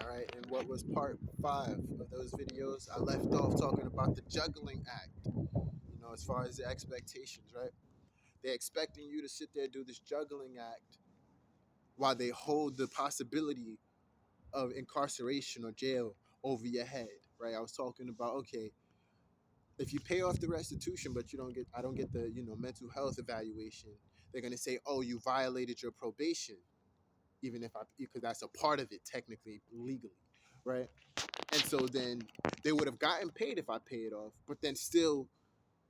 All right, and what was part 5 of those videos? I left off talking about the juggling act. As far as the expectations, right? They're expecting you to sit there and do this juggling act while they hold the possibility of incarceration or jail over your head, right? I was talking about, okay, if you pay off the restitution, but I don't get the, mental health evaluation, they're gonna say, oh, you violated your probation, because that's a part of it technically, legally, right? And so then they would have gotten paid if I paid off, but then still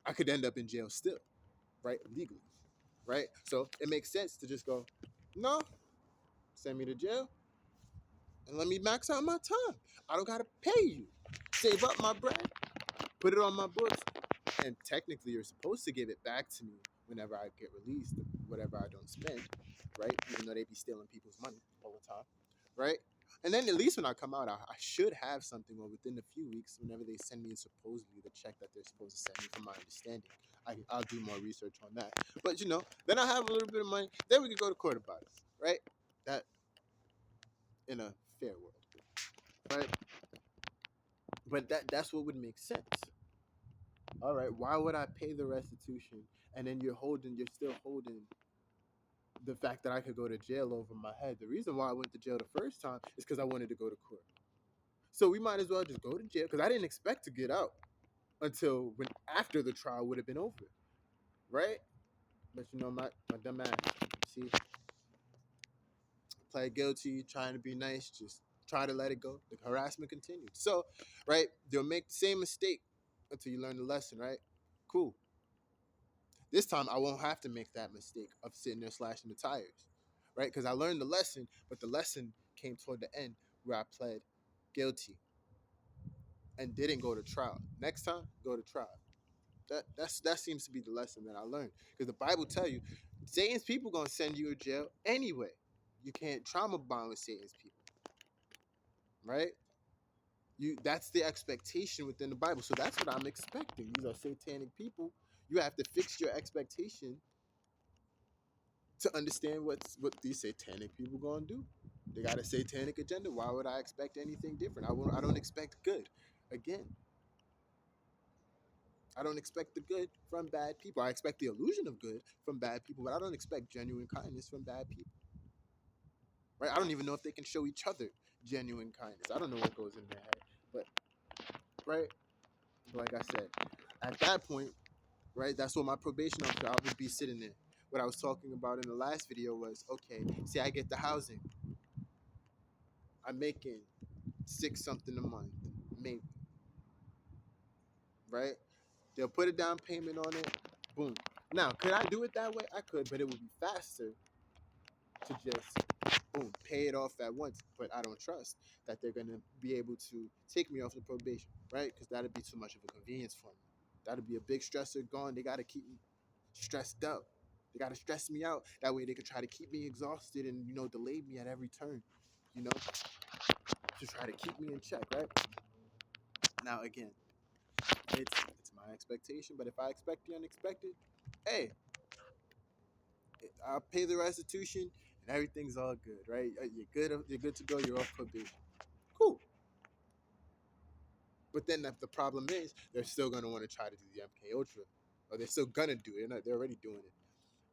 I could end up in jail still, right? Legally, right? So it makes sense to just go, no, send me to jail and let me max out my time. I don't gotta pay you. Save up my bread, put it on my books, and technically you're supposed to give it back to me whenever I get released, whatever I don't spend, right? Even though they be stealing people's money all the time, right? And then at least when I come out, I should have something, or within a few weeks, whenever they send me supposedly the check that they're supposed to send me, from my understanding. I'll do more research on that. But then I have a little bit of money. Then we can go to court about it, right? That in a fair world, right? But that's what would make sense. All right, why would I pay the restitution and then you're still holding the fact that I could go to jail over my head? The reason why I went to jail the first time is because I wanted to go to court. So we might as well just go to jail, because I didn't expect to get out until when after the trial would have been over, right? But my dumb ass, see, pled guilty, trying to be nice, just try to let it go. The harassment continued. So, right, they'll make the same mistake until you learn the lesson, right? Cool. This time I won't have to make that mistake of sitting there slashing the tires, right? Because I learned the lesson, but the lesson came toward the end where I pled guilty and didn't go to trial. Next time, go to trial. That seems to be the lesson that I learned, because the Bible tell you Satan's people gonna send you to jail anyway. You can't trauma bond with Satan's people, right? That's the expectation within the Bible. So that's what I'm expecting. These are satanic people. You have to fix your expectation to understand what these satanic people gonna do. They got a satanic agenda. Why would I expect anything different? I don't expect good. Again, I don't expect the good from bad people. I expect the illusion of good from bad people, but I don't expect genuine kindness from bad people. Right? I don't even know if they can show each other genuine kindness. I don't know what goes in their head. But right, like I said, at that point, right, that's what my probation officer, I would be sitting there. What I was talking about in the last video was, okay, see, I get the housing. I'm making six something a month, maybe. Right? They'll put a down payment on it. Boom. Now, could I do it that way? I could, but it would be faster to just boom, pay it off at once. But I don't trust that they're gonna be able to take me off the probation, right? Because that'd be too much of a convenience for me. That'd be a big stressor gone. They gotta keep me stressed out. They gotta stress me out. That way they could try to keep me exhausted and delay me at every turn. You know, to try to keep me in check, right? Now again, it's my expectation, but if I expect the unexpected, hey, I'll pay the restitution and everything's all good, right? You're good. You're good to go. You're off probation. Cool. But then the problem is they're still gonna want to try to do the MK Ultra, or they're still gonna do it. They're already doing it.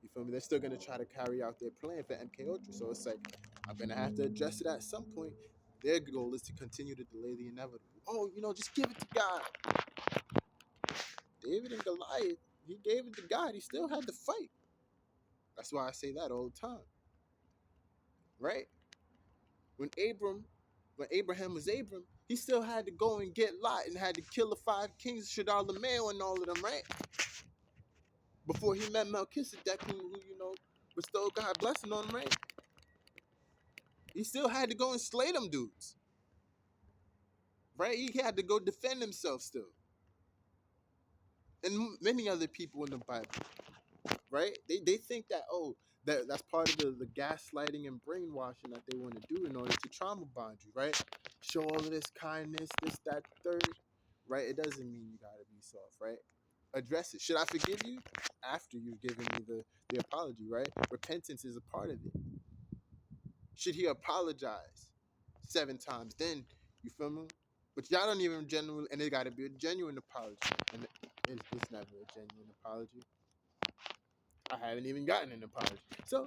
You feel me? They're still gonna try to carry out their plan for MK Ultra. So it's like I'm gonna have to address it at some point. Their goal is to continue to delay the inevitable. Oh, just give it to God. David and Goliath, he gave it to God. He still had to fight. That's why I say that all the time, right? When Abraham was Abram, he still had to go and get Lot and had to kill the 5 kings, Shadar and all of them, right? Before he met Melchizedek, who bestowed God's blessing on him, right? He still had to go and slay them dudes, right? He had to go defend himself still. And many other people in the Bible, right? They think that, that's part of the gaslighting and brainwashing that they want to do in order to trauma bond you, right? Show all of this kindness, this, that, third, right? It doesn't mean you gotta be soft, right? Address it. Should I forgive you? After you've given me the apology, right? Repentance is a part of it. Should he apologize? 7 times. Then you feel me? But y'all don't even genuine, and it got to be a genuine apology, and it's never a genuine apology. I haven't even gotten an apology. So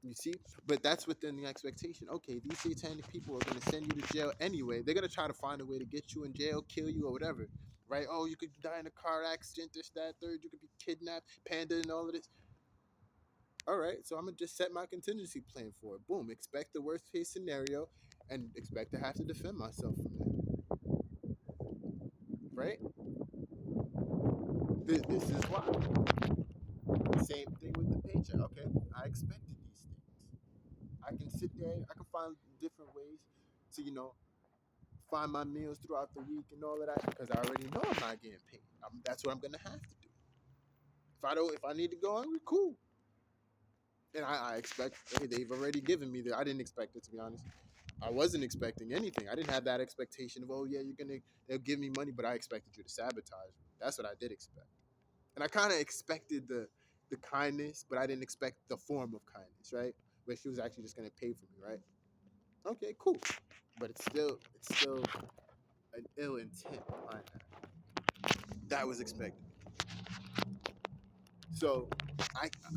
you see, but that's within the expectation. Okay, these satanic people are going to send you to jail anyway. They're going to try to find a way to get you in jail, kill you, or whatever, right? Oh, you could die in a car accident, this, that, third. You could be kidnapped, panda, and all of this. All right, so I'm gonna just set my contingency plan for it. Boom, expect the worst case scenario, and expect to have to defend myself from that. Right? This is why. Same thing with the paycheck. Okay, I expected these things. I can sit there. I can find different ways to find my meals throughout the week and all of that because I already know I'm not getting paid. That's what I'm gonna have to do. If I need to go hungry, cool. And I expect. Hey, they've already given me the. I didn't expect it, to be honest. I wasn't expecting anything. I didn't have that expectation of, oh yeah, they'll give me money, but I expected you to sabotage me. That's what I did expect. And I kind of expected the kindness, but I didn't expect the form of kindness, right? Where she was actually just gonna pay for me, right? Okay, cool. But it's still an ill intent behind that. That was expected. So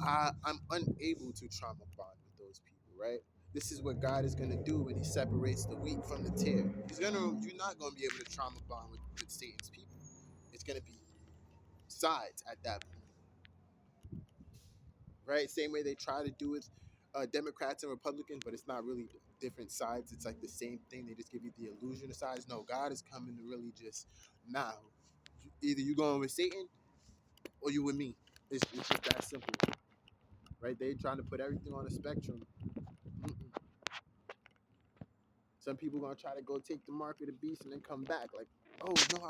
I'm unable to trauma bond with those people, right? This is what God is gonna do when He separates the wheat from the tare. You're not gonna be able to trauma bond with Satan's people. It's gonna be sides at that point, right? Same way they try to do with Democrats and Republicans, but it's not really different sides. It's like the same thing. They just give you the illusion of sides. No, God is coming to really just now. Either you going with Satan or you with me. It's just that simple, right? They trying to put everything on a spectrum. Mm-mm. Some people gonna try to go take the mark of the beast and then come back like, oh no,